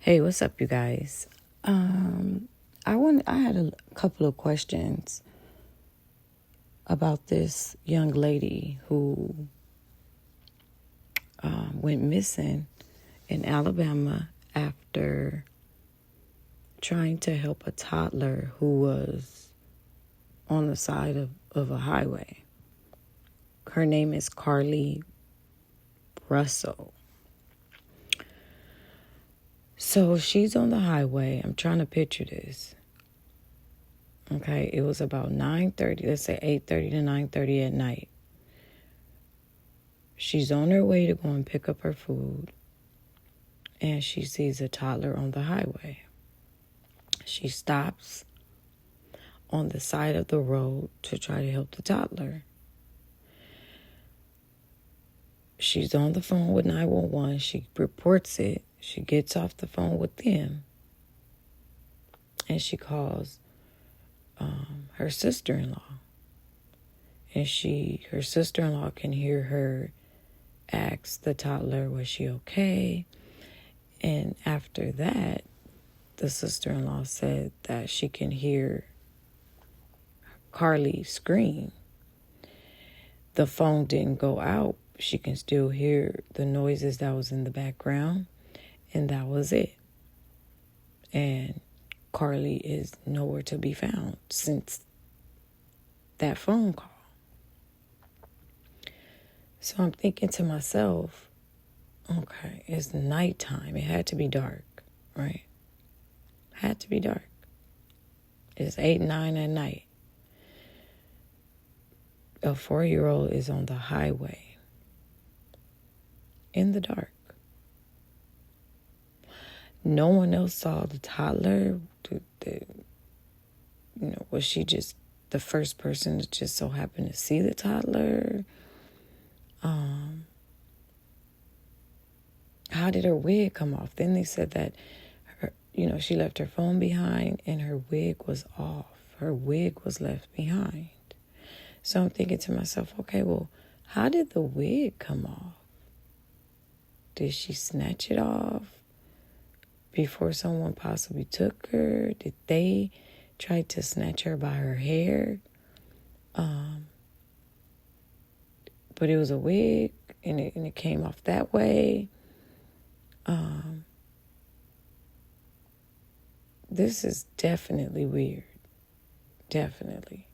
Hey, what's up, you guys? I had a couple of questions about this young lady who went missing in Alabama after trying to help a toddler who was on the side of a highway. Her name is Carly Russell. So she's on the highway. I'm trying to picture this. Okay, it was about 9:30, let's say 8:30 to 9:30 at night. She's on her way to go and pick up her food, and she sees a toddler on the highway. She stops on the side of the road to try to help the toddler. She's on the phone with 911. She reports it. She gets off the phone with them, and she calls her sister-in-law. And her sister-in-law can hear her ask the toddler, was she okay? And after that, the sister-in-law said that she can hear Carly scream. The phone didn't go out. She can still hear the noises that was in the background, and that was it. And Carly is nowhere to be found since that phone call. So I'm thinking to myself, okay, it's nighttime. It had to be dark, right? Had to be dark. It's 8, 9 at night. A 4-year-old is on the highway in the dark. No one else saw the toddler. Was she just the first person to just so happen to see the toddler? How did her wig come off? Then they said that she left her phone behind and her wig was off. Her wig was left behind. So I'm thinking to myself, okay, well, how did the wig come off? Did she snatch it off before someone possibly took her? Did they try to snatch her by her hair? But it was a wig and it came off that way. This is definitely weird. Definitely.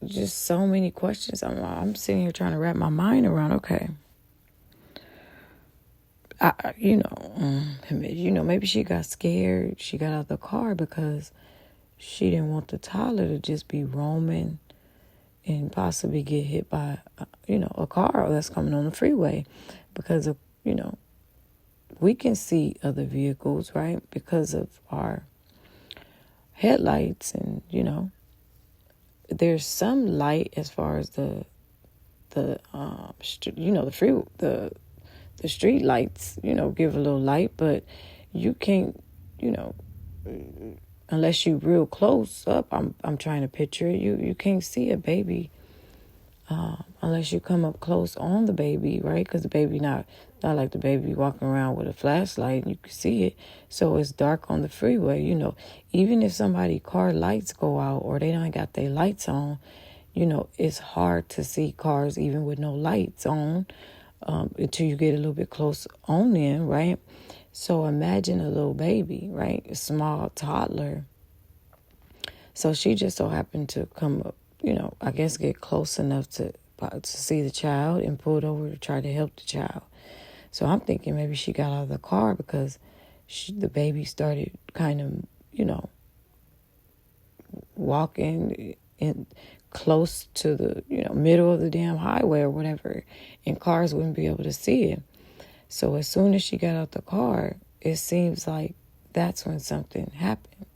Just so many questions. I'm sitting here trying to wrap my mind around, okay. Maybe she got scared. She got out of the car because she didn't want the toddler to just be roaming and possibly get hit by, a car that's coming on the freeway because of, we can see other vehicles, right? Because of our headlights and, there's some light as far as the street lights, give a little light, but you can't, unless you real close up, I'm trying to picture it, you can't see a baby unless you come up close on the baby, right? Because the baby not like the baby walking around with a flashlight and you can see it. So it's dark on the freeway, even if somebody's car lights go out or they don't got their lights on, it's hard to see cars even with no lights on until you get a little bit close on them, right? So imagine a little baby, right? A small toddler. So she just so happened to come up, I guess get close enough to see the child and pulled over to try to help the child. So I'm thinking maybe she got out of the car because the baby started kind of, walking in close to the, middle of the damn highway or whatever, and cars wouldn't be able to see it. So as soon as she got out the car, it seems like that's when something happened.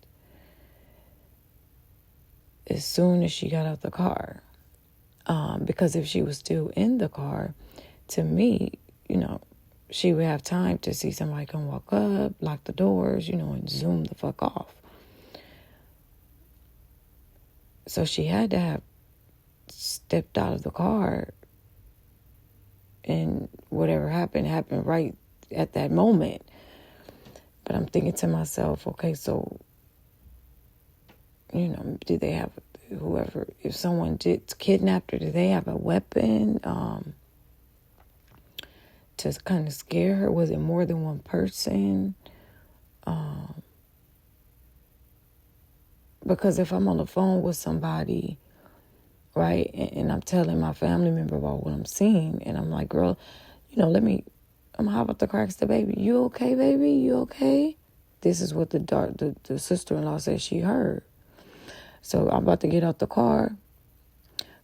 As soon as she got out the car. Because if she was still in the car, to me, she would have time to see somebody come walk up, lock the doors, and zoom the fuck off. So she had to have stepped out of the car and whatever happened right at that moment. But I'm thinking to myself, okay, so, did they have, whoever, if someone did kidnap her, did they have a weapon to kind of scare her? Was it more than one person? Because if I'm on the phone with somebody, right, and I'm telling my family member about what I'm seeing, and I'm like, girl, I'm hot about to cracks the baby. You okay, baby? You okay? This is what the sister-in-law said she heard. So I'm about to get out the car.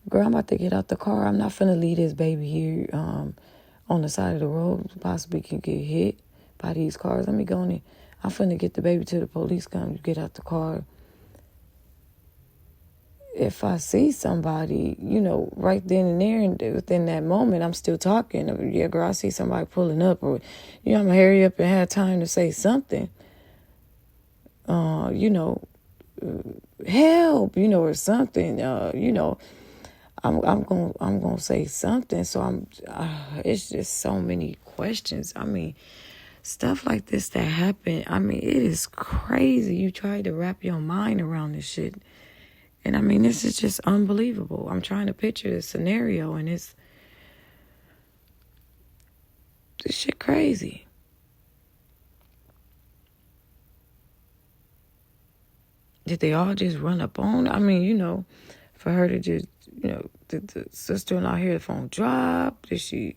Girl, I'm about to get out the car. I'm not finna leave this baby here on the side of the road. Possibly can get hit by these cars. Let me go in. I'm finna get the baby till the police come. You get out the car. If I see somebody, right then and there, and within that moment, I'm still talking. Yeah, girl, I see somebody pulling up, or, I'm going to hurry up and have time to say something. Help, or something. I'm going to say something. So it's just so many questions. I mean, stuff like this that happen. I mean, it is crazy. You try to wrap your mind around this shit. And I mean, this is just unbelievable. I'm trying to picture this scenario, and this shit crazy. Did they all just run up on? I mean, for her to just, did the sister-in-law hear the phone drop? Did she,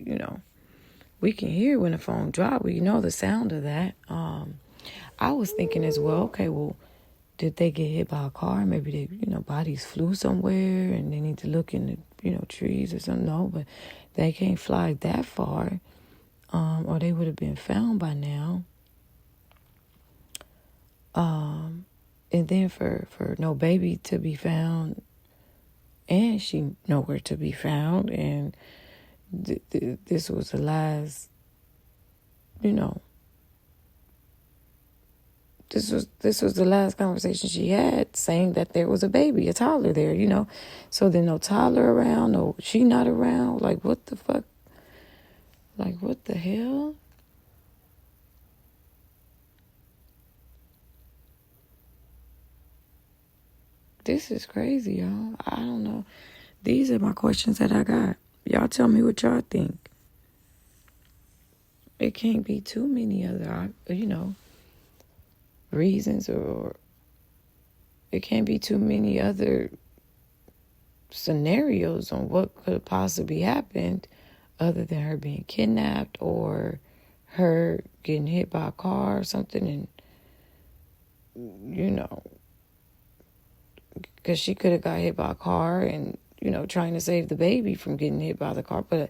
we can hear when the phone dropped. We know the sound of that. I was thinking as well, okay, well, did they get hit by a car? Maybe they, bodies flew somewhere and they need to look in the, trees or something. No, but they can't fly that far, or they would have been found by now. And then for no baby to be found, and she nowhere to be found, and this was the last, This was the last conversation she had, saying that there was a baby, a toddler there, So then no toddler around, no, she not around. Like, what the fuck? Like, what the hell? This is crazy, y'all. I don't know. These are my questions that I got. Y'all tell me what y'all think. It can't be too many other, reasons, or it can't be too many other scenarios on what could have possibly happened other than her being kidnapped or her getting hit by a car or something, and because she could have got hit by a car and trying to save the baby from getting hit by the car. But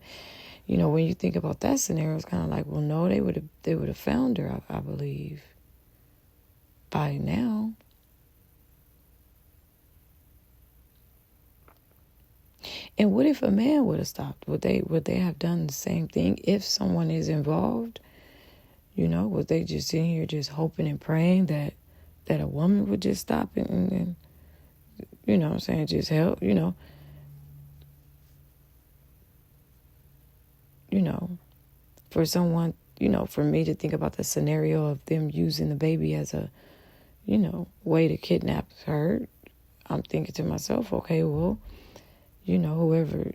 when you think about that scenario, it's kind of like, well, no, they would have found her, I believe, by now. And what if a man would have stopped? Would they have done the same thing if someone is involved? Would they just sit here just hoping and praying that a woman would just stop and what I'm saying, just help, for someone, for me to think about the scenario of them using the baby as a, way to kidnap her. I'm thinking to myself, okay, well, whoever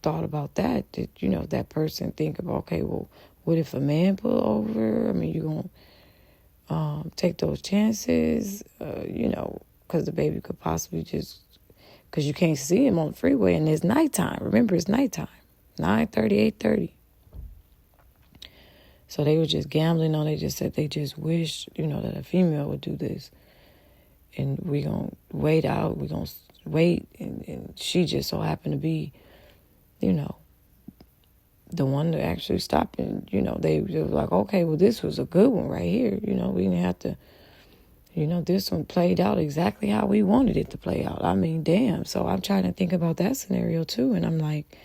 thought about that, did, that person think about, okay, well, what if a man pull over? I mean, you going to take those chances, because the baby could possibly just, because you can't see him on the freeway and it's nighttime. Remember, it's nighttime, 9:30, 8:30. So they were just gambling on it. They just said they just wish, that a female would do this. And we going to wait out. We going to wait. And she just so happened to be, the one to actually stop. And, they were like, okay, well, this was a good one right here. We didn't have to, this one played out exactly how we wanted it to play out. I mean, damn. So I'm trying to think about that scenario too. And I'm like,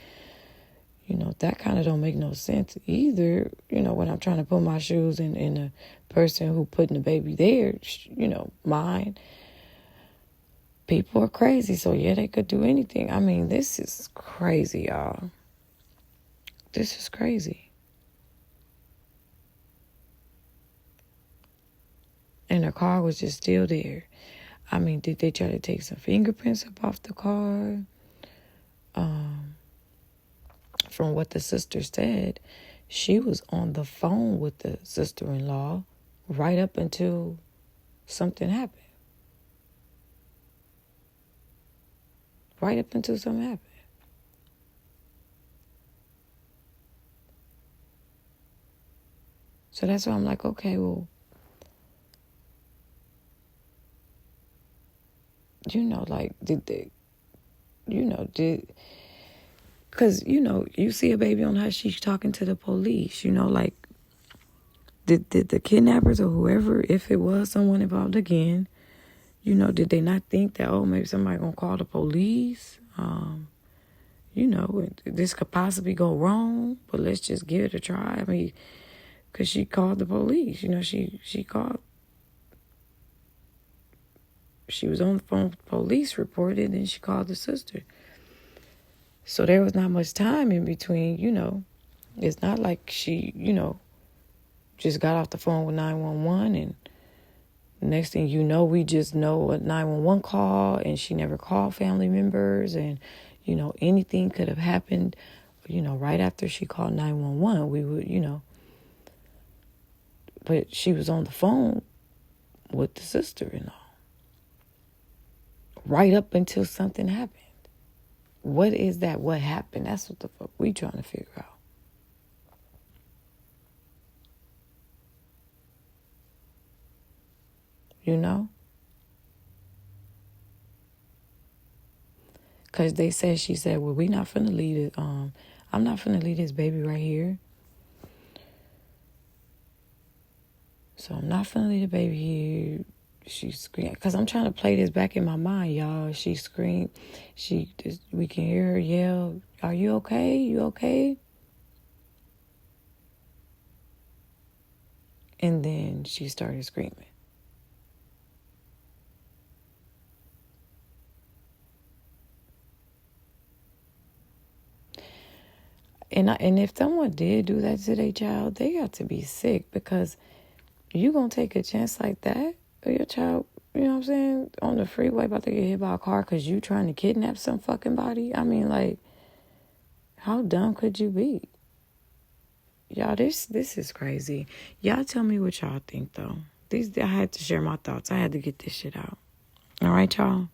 that kind of don't make no sense either. When I'm trying to put my shoes in the person who putting the baby there, mine. People are crazy. So yeah, they could do anything. I mean, this is crazy, y'all. This is crazy. car was just still there. I mean, did they try to take some fingerprints up off the car? From what the sister said, she was on the phone with the sister-in-law right up until something happened. Right up until something happened. So that's why I'm like, okay, well, like, because, you see a baby on how she's talking to the police, like, did the kidnappers or whoever, if it was someone involved again, did they not think that, oh, maybe somebody going to call the police? This could possibly go wrong, but let's just give it a try. I mean, because she called the police, she called. She was on the phone with the police, reported, and she called the sister. So there was not much time in between, It's not like she, just got off the phone with 911 and next thing you know, we just know a 911 call and she never called family members and, anything could have happened, right after she called 911, we would, but she was on the phone with the sister-in-law right up until something happened. What is that? What happened? That's what the fuck we trying to figure out. Because she said, well, we not finna leave it. I'm not finna leave this baby right here. So I'm not finna leave the baby here. She screamed. Because I'm trying to play this back in my mind, y'all. She screamed. We can hear her yell, are you okay? You okay? And then she started screaming. And if someone did do that to their child, they got to be sick, because you gonna take a chance like that of your child, on the freeway about to get hit by a car because you trying to kidnap some fucking body? I mean, like, how dumb could you be? Y'all, this is crazy. Y'all tell me what y'all think, though. I had to share my thoughts. I had to get this shit out. All right, y'all?